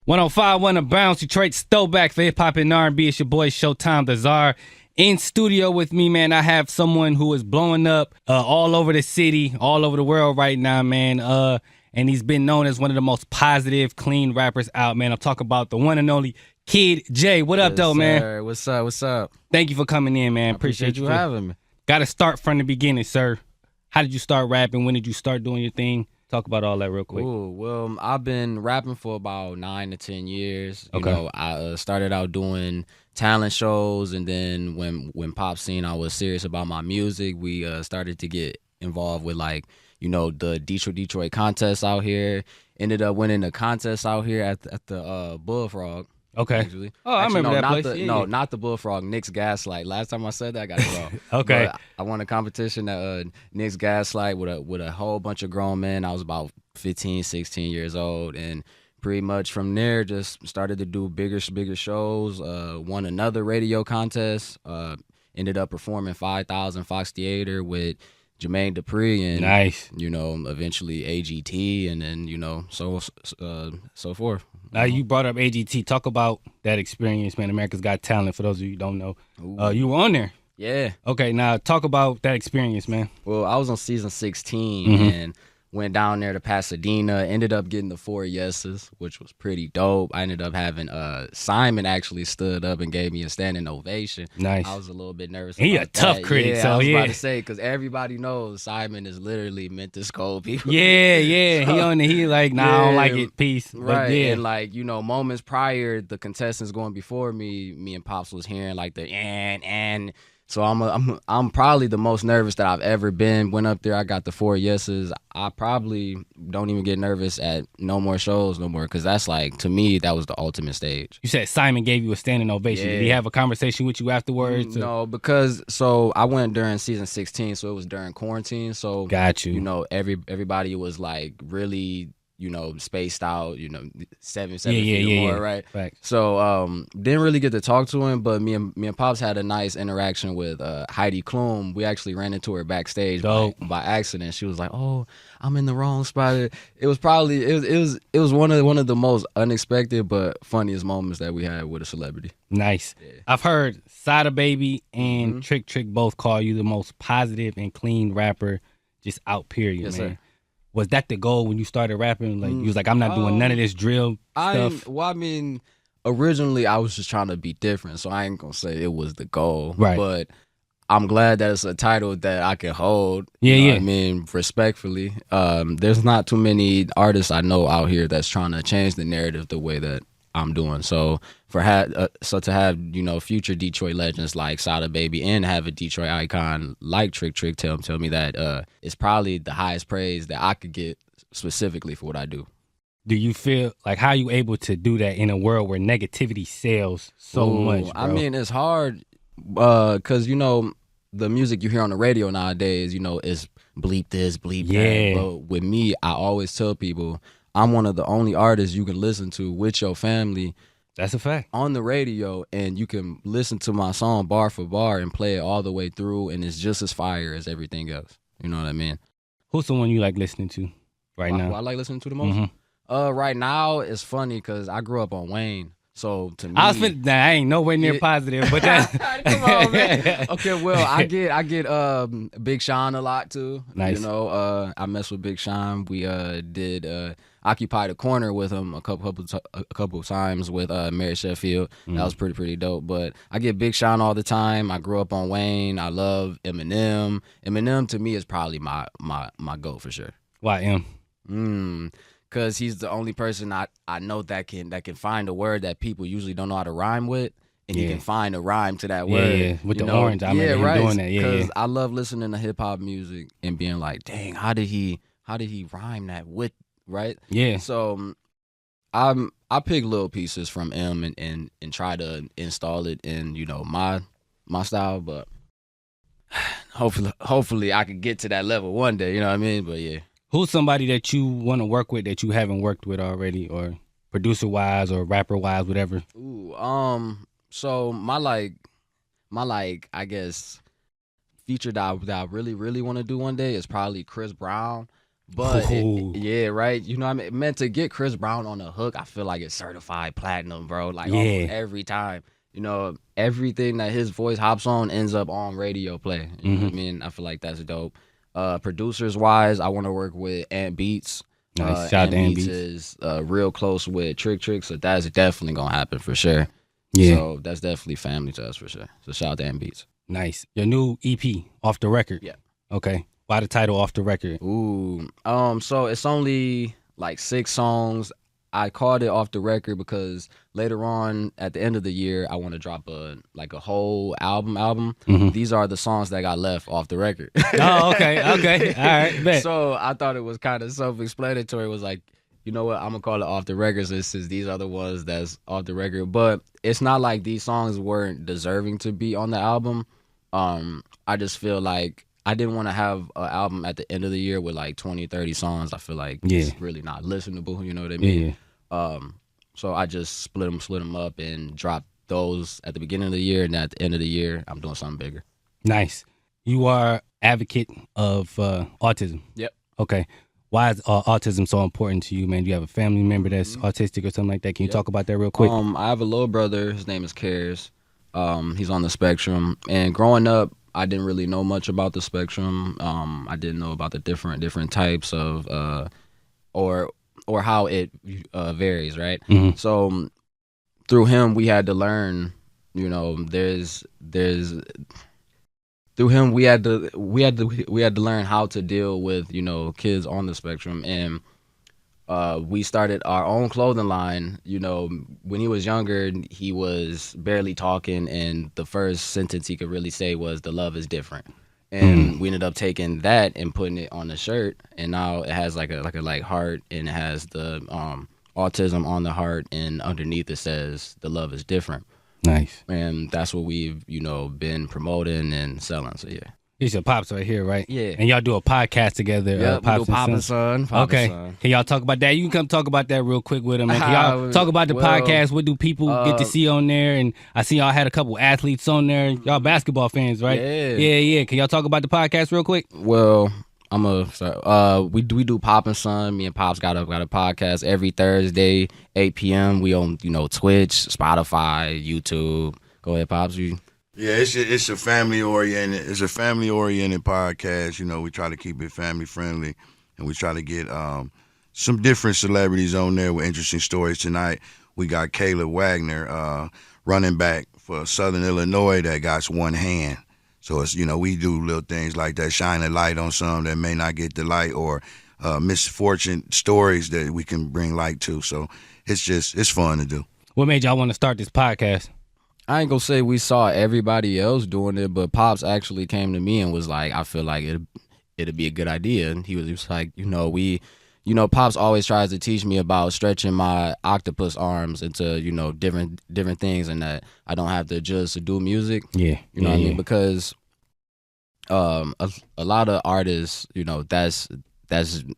105, to bounce. Detroit's throwback for hip hop and R&B. It's your boy Showtime, the Czar. In studio with me, man, I have someone who is blowing up all over the city, all over the world right now, man. And he's been known as one of the most positive, clean rappers out, man. I'm talking about the one and only Kid J. What up, though, man? What's up? What's up? Thank you for coming in, man. I appreciate you having me. Got to start from the beginning, sir. How did you start rapping? When did you start doing your thing? Talk about all that real quick. Ooh, well, I've been rapping for about 9 to 10 years. You Okay. know, I started out doing talent shows, and then when Pop seen I was serious about my music, we started to get involved with, like, you know, the Detroit contests out here. Ended up winning the contest out here at the Bullfrog. Okay. Actually. I remember that not place. No, not the Bullfrog, Nick's Gaslight. Last time I said that, I got it wrong. Okay. But I won a competition at Nick's Gaslight with a whole bunch of grown men. I was about 15, 16 years old, and pretty much from there just started to do bigger shows. Won another radio contest. Ended up performing 5,000 Fox Theater with Jermaine Dupri and Nice. you know, eventually AGT, and then, you know, so forth. Now, you brought up AGT. Talk about that experience, man. America's Got Talent, for those of you who don't know. You were on there. Yeah. Okay, now talk about that experience, man. Well, I was on season 16 and went down there to Pasadena. Ended up getting the 4 yeses, which was pretty dope. I ended up having Simon actually stood up and gave me a standing ovation. Nice. I was a little bit nervous. He about a tough that. critic, yeah, so I was yeah. about to say, because everybody knows Simon is literally meant to scold people. Yeah. He like, nah, I don't like it. Peace. But Right, yeah. and like, you know, moments prior, the contestants going before me and Pops was hearing like the and. So I'm probably the most nervous that I've ever been. Went up there, I got the 4 yeses. I probably don't even get nervous at no more shows no more, because that's like, to me, that was the ultimate stage. You said Simon gave you a standing ovation. Yeah. Did he have a conversation with you afterwards? No, because so I went during season 16, so it was during quarantine. So Got you. You know, everybody was like really, you know, spaced out, you know, 7 feet or more, right? Facts. So didn't really get to talk to him, but me and Pops had a nice interaction with Heidi Klum. We actually ran into her backstage by accident. She was like, "Oh, I'm in the wrong spot." It was probably it was one of the most unexpected but funniest moments that we had with a celebrity. Nice. Yeah. I've heard Sada Baby and Trick both call you the most positive and clean rapper just out, period, Yes, man. sir. Was that the goal when you started rapping? Like, you was like, I'm not doing none of this drill stuff? I mean, originally I was just trying to be different, so I ain't gonna say it was the goal. Right. But I'm glad that it's a title that I can hold. Yeah, you know yeah. what I mean, respectfully. There's not too many artists I know out here that's trying to change the narrative the way that I'm doing. So to have, you know, future Detroit legends like Sada Baby and have a Detroit icon like Trick tell me that it's probably the highest praise that I could get specifically for what I do. Do you feel like, how you able to do that in a world where negativity sells so much, bro? I mean, it's hard because, you know, the music you hear on the radio nowadays, you know, is bleep this, bleep that. But with me, I always tell people I'm one of the only artists you can listen to with your family. That's a fact. On the radio, and you can listen to my song bar for bar and play it all the way through, and it's just as fire as everything else. You know what I mean? Who's someone you like listening to now? Who I like listening to the most? Right now, it's funny because I grew up on Wayne. So to me, I ain't nowhere near positive, but that come on, man. Okay, well, I get Big Sean a lot too. Nice. You know, I mess with Big Sean. We did Occupy the Corner with him a couple of times with Mary Sheffield. That was pretty dope. But I get Big Sean all the time. I grew up on Wayne. I love Eminem. Eminem to me is probably my goat for sure. Why M? Because he's the only person I know that can find a word that people usually don't know how to rhyme with, and he can find a rhyme to that word. Yeah, with the orange. I remember him doing that. Because I love listening to hip hop music and being like, dang, how did he rhyme that with, right? Yeah. So I pick little pieces from M and try to install it in, you know, my style, but hopefully I could get to that level one day, you know what I mean? But yeah. Who's somebody that you want to work with that you haven't worked with already, or producer-wise or rapper-wise, whatever? So my I guess feature that I really want to do one day is probably Chris Brown. But Ooh. yeah, right. You know, what I mean, meant to get Chris Brown on the hook. I feel like it's certified platinum, bro. Like almost every time. You know, everything that his voice hops on ends up on radio play. You know what I mean? I feel like that's dope. Producers wise, I want to work with Ant Beats. Nice. Shout out to Ant Beats Beats. is real close with Trick, so that's definitely gonna happen for sure. Yeah. So that's definitely family to us for sure. So shout out to Ant Beats. Nice. Your new EP, Off the Record. Yeah. Okay. Why the title Off the Record? Ooh. So it's only like 6 songs. I called it Off the Record because later on at the end of the year I want to drop a whole album. These are the songs that got left off the record. Oh, okay. All right, bet. So I thought it was kind of self-explanatory. It was like, you know what, I'm gonna call it Off the Record since these are the ones that's off the record. But it's not like these songs weren't deserving to be on the album. I just feel like I didn't want to have an album at the end of the year with like 20, 30 songs. I feel like it's really not listenable. You know what I mean? Yeah. So I just split them up and dropped those at the beginning of the year, and at the end of the year, I'm doing something bigger. Nice. You are advocate of autism. Yep. Okay. Why is autism so important to you, man? Do you have a family member that's autistic or something like that? Can you talk about that real quick? I have a little brother. His name is Cares. He's on the spectrum, and growing up, I didn't really know much about the spectrum. I didn't know about the different types of or how it varies, right? So through him, we had to learn. You know, through him, we had to learn how to deal with, you know, kids on the spectrum, and we started our own clothing line. You know, when he was younger, he was barely talking, and the first sentence he could really say was "the love is different." And we ended up taking that and putting it on the shirt, and now it has like a heart, and it has the autism on the heart, and underneath it says "the love is different." Nice. And that's what we've, you know, been promoting and selling. So yeah. It's your pops right here, right? Yeah. And y'all do a podcast together. Yeah, Pops we do Pop and Son. Okay. Can y'all talk about that? You can come talk about that real quick with him. Can y'all talk about the podcast? What do people get to see on there? And I see y'all had a couple athletes on there. Y'all basketball fans, right? Yeah. Can y'all talk about the podcast real quick? Well, we do Pop and Son. Me and Pops got a podcast every Thursday, 8 p.m. We on, you know, Twitch, Spotify, YouTube. Go ahead, Pops. Yeah, it's a family oriented podcast. You know, we try to keep it family friendly, and we try to get some different celebrities on there with interesting stories. Tonight we got Caleb Wagner, running back for Southern Illinois, that got one hand. So it's, you know, we do little things like that, shine a light on some that may not get the light, or misfortune stories that we can bring light to. So it's fun to do. What made y'all want to start this podcast? I ain't gonna say we saw everybody else doing it, but Pops actually came to me and was like, I feel like it'd be a good idea. And he was like, Pops always tries to teach me about stretching my octopus arms into, you know, different things, and that I don't have to just do music. Yeah. You know what I mean? Because a lot of artists, you know, that's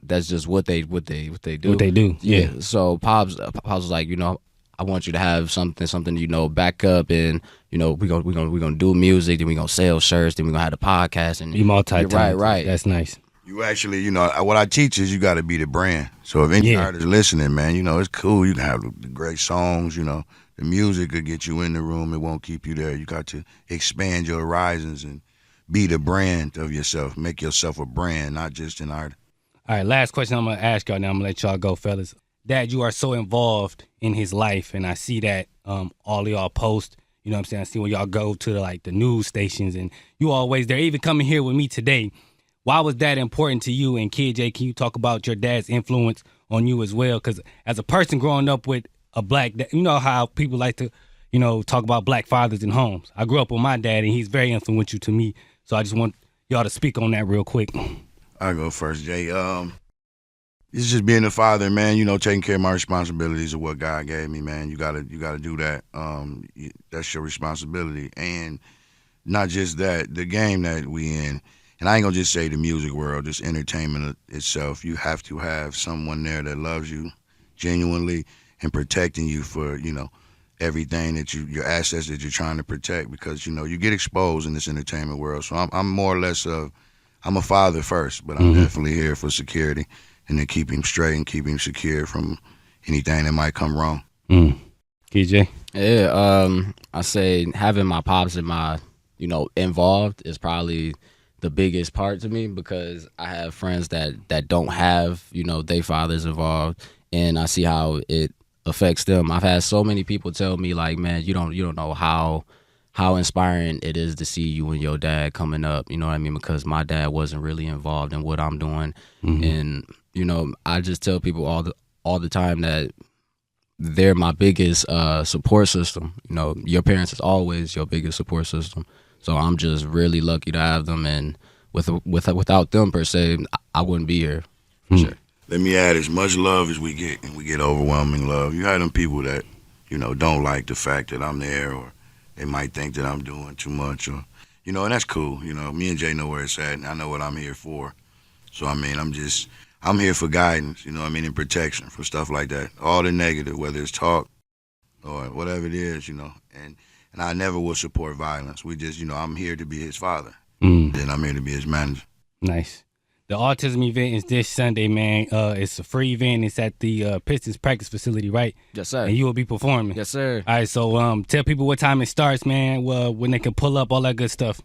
just what they do. What they do. Yeah. So Pops was like, you know, I want you to have something, you know, back up, and, you know, we're gonna do music, then we're gonna sell shirts, then we're gonna have the podcast, and be multi-talented. Right. That's nice. You actually, you know, what I teach is you got to be the brand. So if any artist listening, man, you know, it's cool. You can have the great songs, you know, the music could get you in the room. It won't keep you there. You got to expand your horizons and be the brand of yourself. Make yourself a brand, not just an artist. All right, last question I'm going to ask y'all now. I'm going to let y'all go, fellas. Dad, you are so involved in his life, and I see that all of y'all post, you know what I'm saying? I see when y'all go to the news stations, and you always there, even coming here with me today. Why was that important to you? And Kid J, can you talk about your dad's influence on you as well? Because as a person growing up with a black dad, you know how people like to, you know, talk about black fathers in homes. I grew up with my dad, and he's very influential to me. So I just want y'all to speak on that real quick. I'll go first, Jay. It's just being a father, man, you know, taking care of my responsibilities of what God gave me, man. You gotta do that. That's your responsibility. And not just that, the game that we in, and I ain't gonna just say the music world, just entertainment itself. You have to have someone there that loves you genuinely and protecting you for, you know, everything that your assets that you're trying to protect, because, you know, you get exposed in this entertainment world. So I'm more or less I'm a father first, but I'm definitely here for security and to keep him straight and keep him secure from anything that might come wrong. KJ? Yeah, I say having my pops and my, involved is probably the biggest part to me, because I have friends that don't have, their fathers involved, and I see how it affects them. I've had so many people tell me, like, man, you don't know how inspiring it is to see you and your dad coming up, you know what I mean? Because my dad wasn't really involved in what I'm doing. And, I just tell people all the time that they're my biggest support system. Your parents is always your biggest support system. So I'm just really lucky to have them, and without them per se, I wouldn't be here for sure. Let me add, as much love as we get, and we get overwhelming love, you have them people that, don't like the fact that I'm there, or they might think that I'm doing too much, or, and that's cool. Me and Jay know where it's at, and I know what I'm here for. So, I mean, I'm here for guidance, and protection from stuff like that. All the negative, whether it's talk or whatever it is, and I never will support violence. We just, I'm here to be his father. Then I'm here to be his manager. Nice. The autism event is this Sunday, man. It's a free event. It's at the Pistons practice facility, right? Yes, sir. And you will be performing. Yes, sir. All right, so tell people what time it starts, man. When they can pull up, all that good stuff.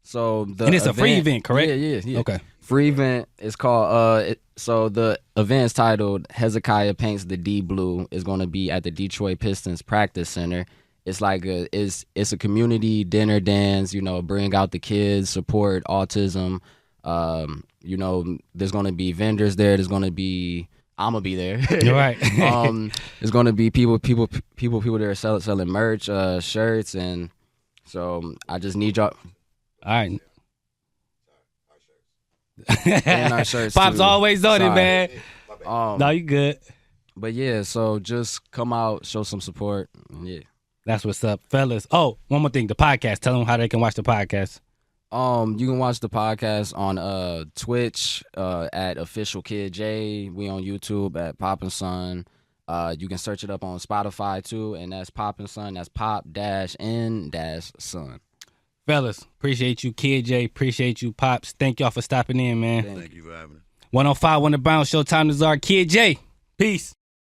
So and it's a free event, correct? Yeah. Okay. Free event. It's called. So the event is titled "Hezekiah Paints the D Blue." Is going to be at the Detroit Pistons practice center. It's like it's a community dinner dance. Bring out the kids, support autism. There's gonna be vendors there. There's gonna be I'm gonna be there. You're right. There's gonna be people there selling merch, shirts, and so I just need y'all. All right. And our shirts Pop's too. always on it, Sorry. man. No, you good. But yeah, so just come out, show some support. Yeah. That's what's up, fellas. Oh, one more thing, the podcast. Tell them how they can watch the podcast. You can watch the podcast on Twitch at Official Kid J. We on YouTube at Pop and Son. You can search it up on Spotify too, and that's Pop and Son. That's Pop-N-Son. Fellas, appreciate you, Kid J. Appreciate you, Pops. Thank y'all for stopping in, man. Thank you for having me. 105 on the bounce. Showtime, Czar, Kid J. Peace.